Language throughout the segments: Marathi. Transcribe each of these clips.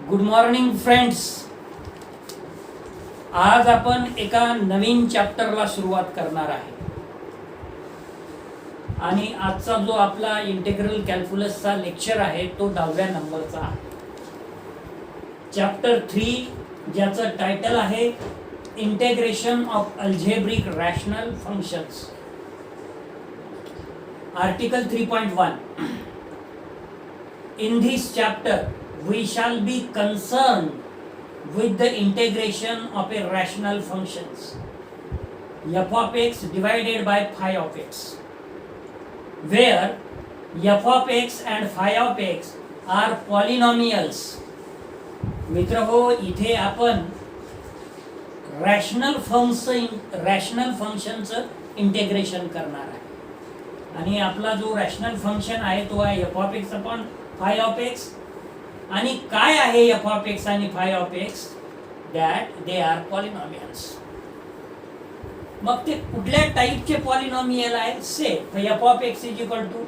Good morning friends. आज आपण एका नवीन चॅप्टरला सुरुवात करणार आहे आणि आजचा जो आपला इंटेग्रल कॅल्क्युलसचा लेक्चर आहे तो 10व्या नंबरचा आहे. चॅप्टर 3 ज्याचं टायटल आहे integration of algebraic rational functions. Article 3.1. In this chapter we shall be concerned with the integration of a rational functions f of x divided by phi of x, where f of x and phi of x are polynomials. मित्र हो, इथे आपण रॅशनल फंक्शनचं इंटेग्रेशन करणार आहे आणि आपला जो रॅशनल फंक्शन आहे तो आहे f of x upon phi of x. आणि काय आहे f of x आणि phi of x? That they are polynomials. मग ते कुठल्या टाईपचे पॉलिनॉमियल आहेत? Say f of x is equal to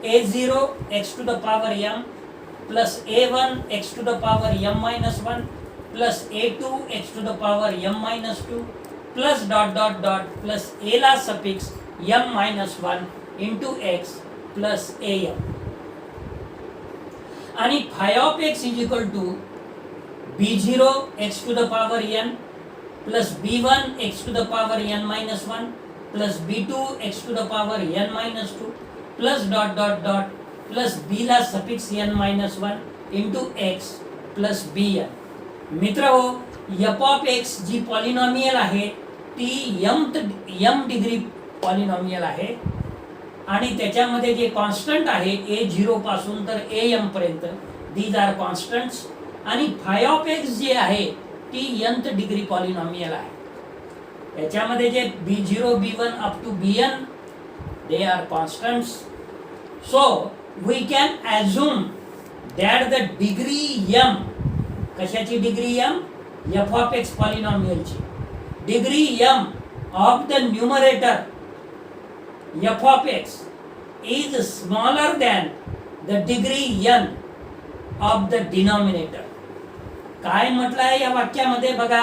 a0 x to the power m plus a1 x to the power m minus 1 plus a2 x to the power m minus 2 plus dot dot dot plus a ला suffix m minus 1 into x plus am. आणि phi of x is equal to b0 x to the power n plus b1 x to the power n minus 1 plus b2 x to the power n minus 2 plus dot dot dot plus b ला suffix n minus 1 into x plus bn. मित्र हो, f of x जी पॉलिनॉमियल आहे ती m डिग्री पॉलिनॉमियल आहे आणि त्याच्यामध्ये जे कॉन्स्टंट आहे a0 पासून तर am पर्यंत दीज आर कॉन्स्टंट्स. आणि phi of x जे आहे ती nth डिग्री पॉलिनॉमियल आहे. त्याच्यामध्ये जे b0 b1 up to bn they are constants. So we can assume that the degree m, कशाची degree m? f of x पॉलिनॉमियलची degree m of the numerator f of x is smaller than the degree n of the denominator. काय म्हटलं आहे या वाक्यामध्ये बघा,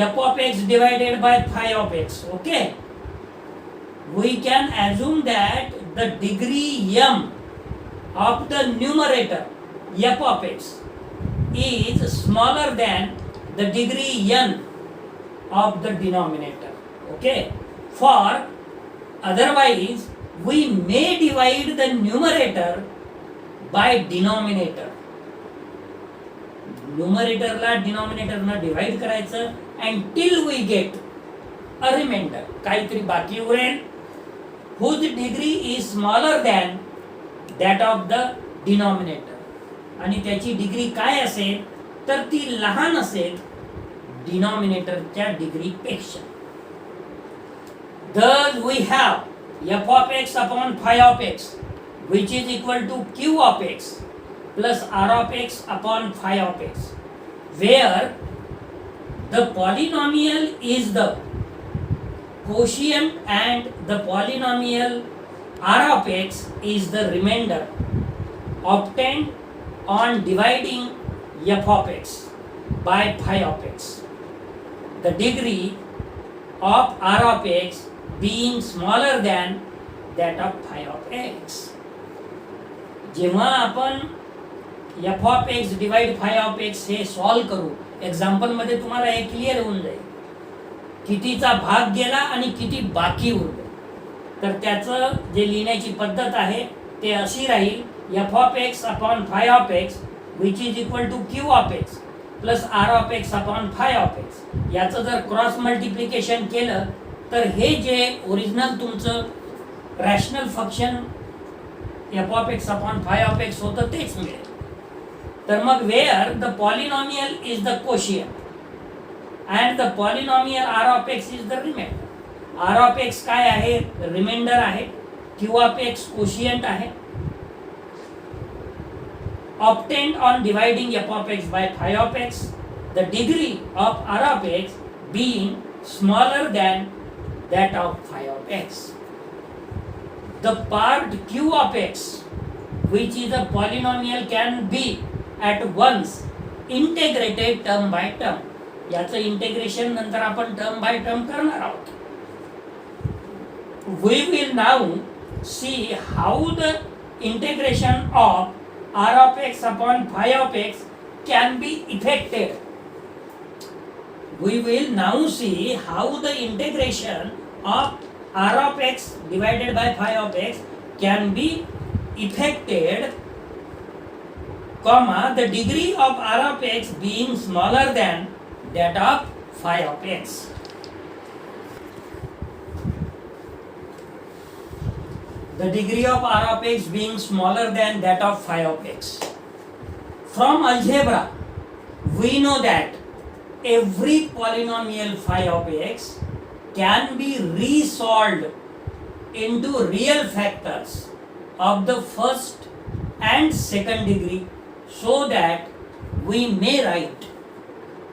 f of x divided by phi of x. Okay, we can assume that the degree m of the numerator f of x is smaller than the degree n of the denominator. Okay, for otherwise we may divide the numerator by denominator. न्यूमरेटरला डिनॉमिनेटरनं डिवाइड करायचं until we get a remainder, काहीतरी बाकी उरेल whose degree is smaller than that of the denominator. आणि त्याची डिग्री काय असेल तर ती लहान असेल डिनॉमिनेटरच्या डिग्री पेक्षा. Thus we have f of x upon phi of x which is equal to q of x plus r of x upon phi of x, where the polynomial is the quotient and the polynomial r of x is the remainder obtained on dividing f of x by phi of x. The degree of r of x being smaller than that of phi of x. जेव्हा आपण f of x divide phi of x हे सॉल्व करू, एक्झाम्पल मध्ये तुम्हाला हे क्लिअर होऊन जाईल कितीचा भाग गेला आणि किती बाकी उरले. तर त्याचं जे लिहिण्याची पद्धत आहे ते अशी राहील f of x upon phi of x which is equal to q of x plus r of x upon phi of x. याचं जर क्रॉस मल्टिप्लिकेशन केलं तर हे जे ओरिजिनल तुमचं rational function f of x upon phi of x होतं तेच मिळेल. तर मग where the polynomial is the quotient and the polynomial r of x is the remainder. r of x काय आहे? रिमाइंडर आहे. q of x कोशियंट आहे. obtained on dividing f of x by phi of x, the degree of r of x being smaller than that of phi of x. The part q of x which is a polynomial can be at once integrated term by term. याचं इंटेग्रेशन नंतर आपण टर्म बाय टर्म करणार आहोत. We will now see how the integration of r of x upon phi of x can be effected. We will now see how the integration of r of x divided by phi of x can be effected, comma, the degree of r of x being smaller than that of phi of x. The degree of r of x being smaller than that of phi of x. From algebra, we know that every polynomial phi of x can be resolved into real factors of the first and second degree, so that we may write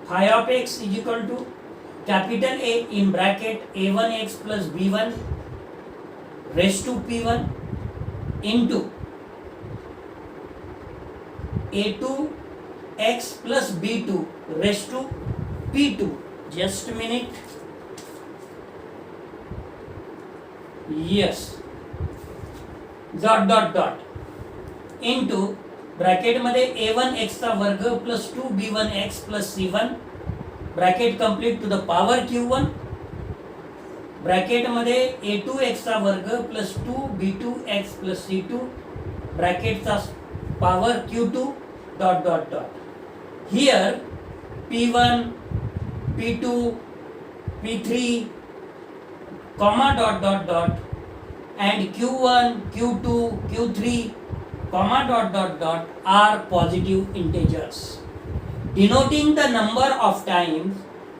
phi of x is equal to capital A in bracket a1x plus b1 raised to p1 into a2x plus b2 raised to p2. Just a minute. Yes. Dot dot dot into bracket मध्ये a1 x चा वर्ग plus 2 b1 x plus c1 bracket complete to the power q1. Bracket मध्ये a2 x चा वर्ग plus 2 b2 x plus c2 ब्रॅकेटचा power q2 dot dot dot. Here p1 p2 p3 comma dot dot dot and q1 q2 q3 comma dot dot dot are positive integers denoting the number of times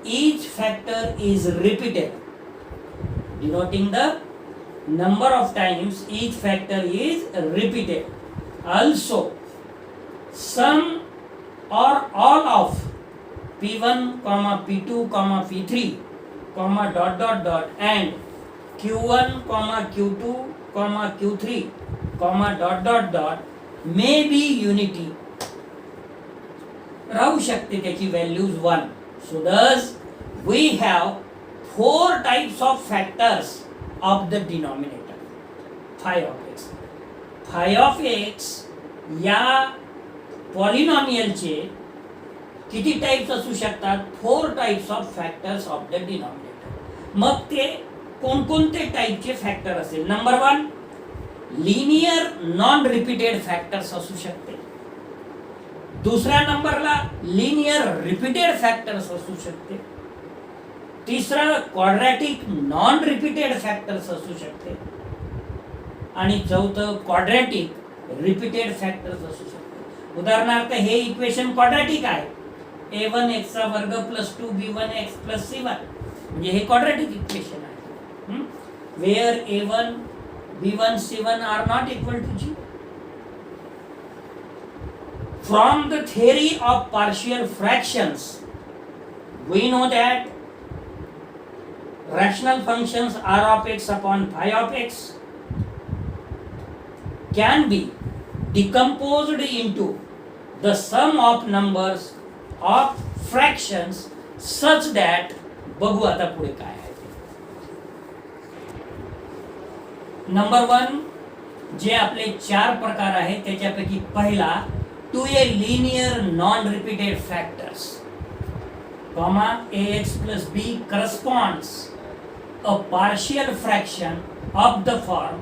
each factor is repeated. Denoting the number of times each factor is repeated. Also, sum or all of p1 comma p2 comma p3 comma dot dot dot and q1 comma q2 comma q3 comma dot dot dot may be unity. राहू शकते त्याची values 1. So thus we have 4 types of factors of the denominator phi of x. Phi of x या पॉलिनॉमियलचे किती टाइप्स असू शकतात? 4 types of factors of the denominator. मग ते कोणकोणते टाइपचे फॅक्टर असेल? Number 1 linear non repeated factors असू शकते. दुसऱ्या नंबरला लिनियर रिपीटेड फॅक्टर्स असू शकते. तिसरा क्वाड्रॅटिक नॉन रिपीटेड फॅक्टर्स असू शकते. आणि चौथं क्वाड्रॅटिक रिपीटेड फॅक्टर्स असू शकते. उदाहरणार्थ हे इक्वेशन क्वाड्रॅटिक आहे. a1 x चा वर्ग plus 2 b1 x plus c1 म्हणजे हे क्वाड्रॅटिक इक्वेशन आहे. Where a1 b1 c1 are not equal to 0. From the theory of partial fractions, we know that rational functions r of x upon phi of x can be decomposed into the sum of numbers of fractions such that, बघू आता पुढे काय आहे ते. नंबर 1 जे आपले 4 प्रकार आहेत त्याच्यापैकी पहिला to a linear non repeated factors comma ax plus b corresponds a partial fraction of the form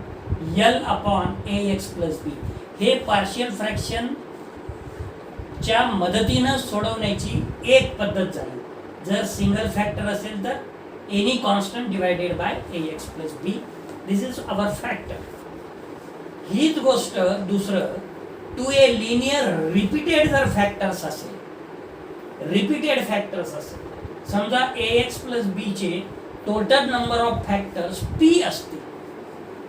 L upon ax plus b. हे पार्शियल फ्रॅक्शन च्या मदतीने सोडवण्याची एक पद्धत झाली. जर सिंगल फॅक्टर असेल तर any constant divided by ax plus b. This is our factor. हीच गोष्ट दुसरं टू ए लिनियर रिपीटेड जर फॅक्टर्स असेल, रिपीटेड फॅक्टर्स असेल, समजा ax plus b चे total number of factors p असतील,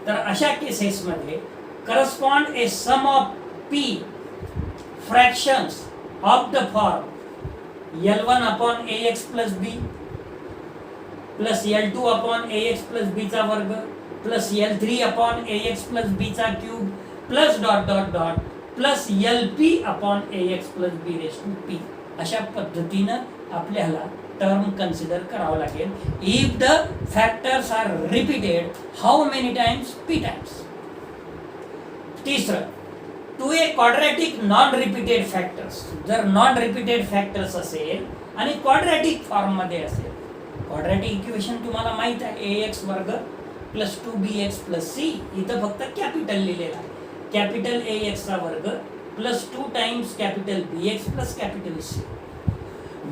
तर अशा केसेसमध्ये correspond a sum of p fractions of the form L1 upon ax plus b plus L2 upon ax plus b चा वर्ग plus L3 upon ax plus b चा cube plus dot dot dot plus L P upon A X plus B raise to P. अशा पद्धतीनं आपल्याला टर्म कन्सिडर करावं लागेल. If the factors are repeated how many times? P times. तिसरं, to a quadratic non repeated factors. जर नॉन रिपीटेड फॅक्टर्स असेल आणि क्वाड्रॅटिक फॉर्म मध्ये असेल, क्वाड्रॅटिक इक्वेशन तुम्हाला माहित आहे, ए एक्स वर्ग प्लस 2bx प्लस सी. इथं फक्त कॅपिटल लिहिलेलं आहे. कॅपिटल ए एक्सचा वर्ग plus 2 times capital B X plus capital C,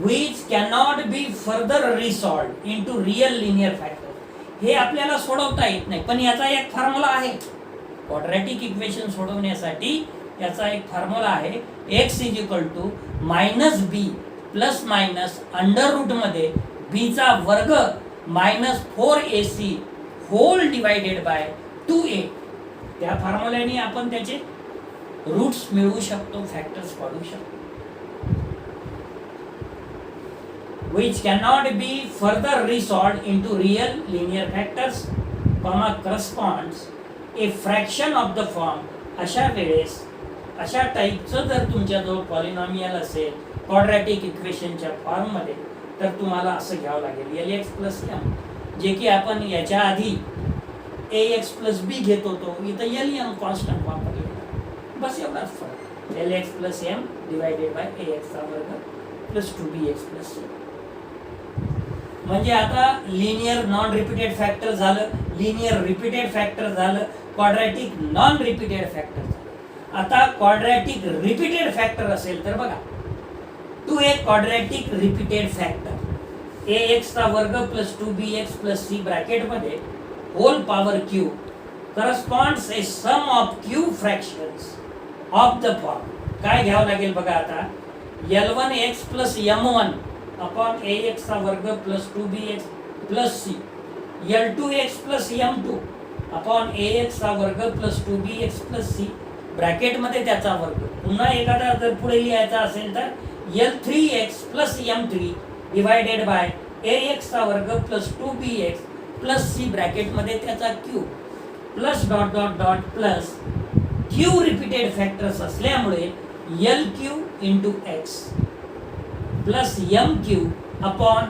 which cannot be further resolved into real linear factor. हे आपल्याला सोडवता येत नाही, पण याचा एक फॉर्म्युला आहे. क्वाड्रॅटिक इक्वेशन सोडवण्यासाठी याचा एक फॉर्म्युला आहे. X is equal to minus b plus minus under root मध्ये बी चा वर्ग minus 4ac hole divided by 2a. त्या फॉर्म्युल्याने आपण त्याचे रूट्स मिळवू शकतो, फॅक्टर्स काढू शकतो. which cannot be further resolved into real linear factors, corresponds a fraction of the form. अशा वेळेस अशा टाईपचं जर तुमच्याजवळ पॉलिनॉमियल असेल क्वाड्रॅटिक इक्वेशनच्या फॉर्ममध्ये, तर तुम्हाला असं घ्यावं लागेल एल एक्स प्लस एम, जे की आपण याच्या आधी ए एक्स प्लस बी घेत होतो, इथं एल एम कॉन्स्टंट वापरलेला. बस एवढाच फरक. L X plus M divided by A एक्सचा वर्ग प्लस 2bx प्लस सी. म्हणजे आता लिनियर नॉन रिपीटेड फॅक्टर झालं, लिनियर रिपीटेड फॅक्टर झालं, क्वाड्रॅटिक नॉन रिपीटेड फॅक्टर झालं. आता क्वाड्रॅटिक रिपीटेड फॅक्टर असेल तर बघा, to a quadratic repeated factor A एक्सचा वर्ग प्लस 2bx प्लस सी ब्रॅकेटमध्ये whole power Q corresponds a sum of Q fractions of the form. काय घ्यावं लागेल बघा आता, L1x plus M1 upon A एक्सचा वर्ग plus 2bx plus C, L2x plus M2 upon A एक्सचा वर्ग प्लस 2bx प्लस सी ब्रॅकेटमध्ये त्याचा वर्ग. पुन्हा एखादा जर पुढे लिहायचा असेल तर L3x plus M3 divided by A एक्सचा वर्ग प्लस 2bx प्लस सी ब्रॅकेटमध्ये त्याचा Q plus dot dot dot plus Q repeated factors असल्यामुळे L Q into X plus M Q upon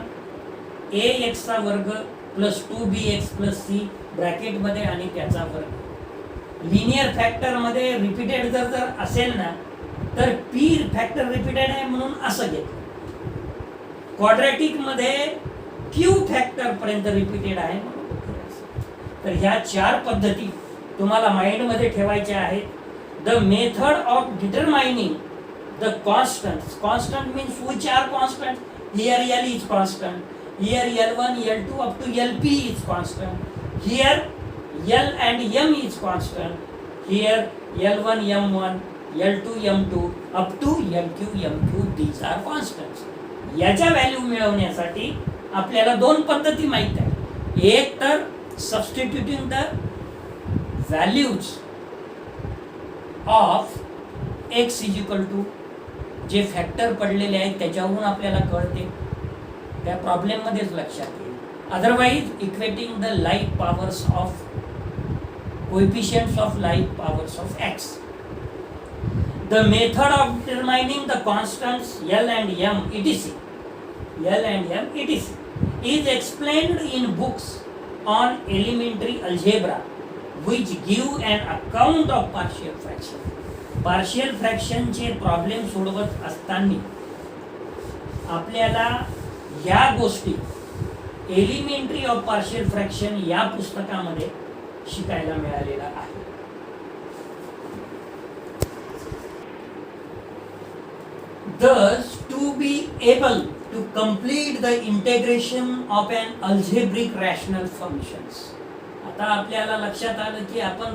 A एक्सचा वर्ग प्लस 2bx प्लस सी ब्रॅकेटमध्ये आणि त्याचा वर्ग. लिनियर फॅक्टरमध्ये रिपीटेड जर असेल ना, तर पी फॅक्टर रिपीटेड आहे म्हणून असं घेतलं. क्वाड्रॅटिक मध्ये क्यू फॅक्टर पर्यंत रिपीटेड आहे म्हणून. तर ह्या 4 पद्धती तुम्हाला माइंड मध्ये ठेवायच्या आहेत. The method of determining the constants. Constant means which are constant. Here L is constant. Here L1, L2 up to LP is constant. Here L and M is constant. Here L1, M1, L2, M2 up to LQ, MQ. These are constants. याच्या व्हॅल्यू मिळवण्यासाठी आपल्याला 2 पद्धती माहित आहे. एक तर substituting the values of x is equal to जे फॅक्टर पडलेले आहेत त्याच्यावरून आपल्याला कळते, त्या प्रॉब्लेम मध्येच लक्षात येईल. Otherwise equating the light powers of coefficients of light powers of x. The method of determining the constants L and M etc is explained in books on elementary algebra which give an account of partial fraction. Partial फ्रॅक्शनचे प्रॉब्लेम सोडवत असताना आपल्याला या गोष्टी एलिमेंटरी ऑफ पार्शियल फ्रॅक्शन या पुस्तकामध्ये शिकायला मिळालेला आहे. Thus, to be able to complete the integration of an algebraic rational functions. आता आपल्याला लक्षात आलं की आपण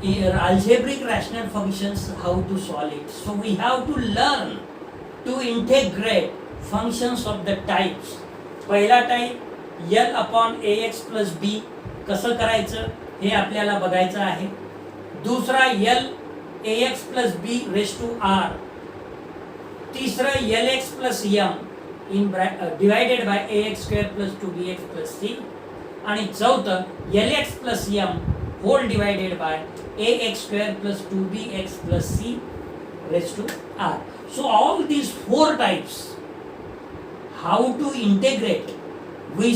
algebraic rational functions, how to solve it. So we have to learn to integrate functions of the types. पहिला type L upon ax plus b कसं करायचं हे आपल्याला बघायचं आहे. दुसरा L ax plus b raised to r. तिसरा Lx plus m in divided by ax square plus 2bx plus c. आणि चौथं Lx plus m whole divided by ax square plus 2bx plus c raised to r. So all these four types, how to integrate, we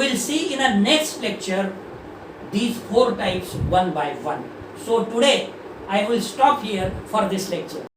will see in a next lecture these four types one by one. So today I will stop here for this lecture.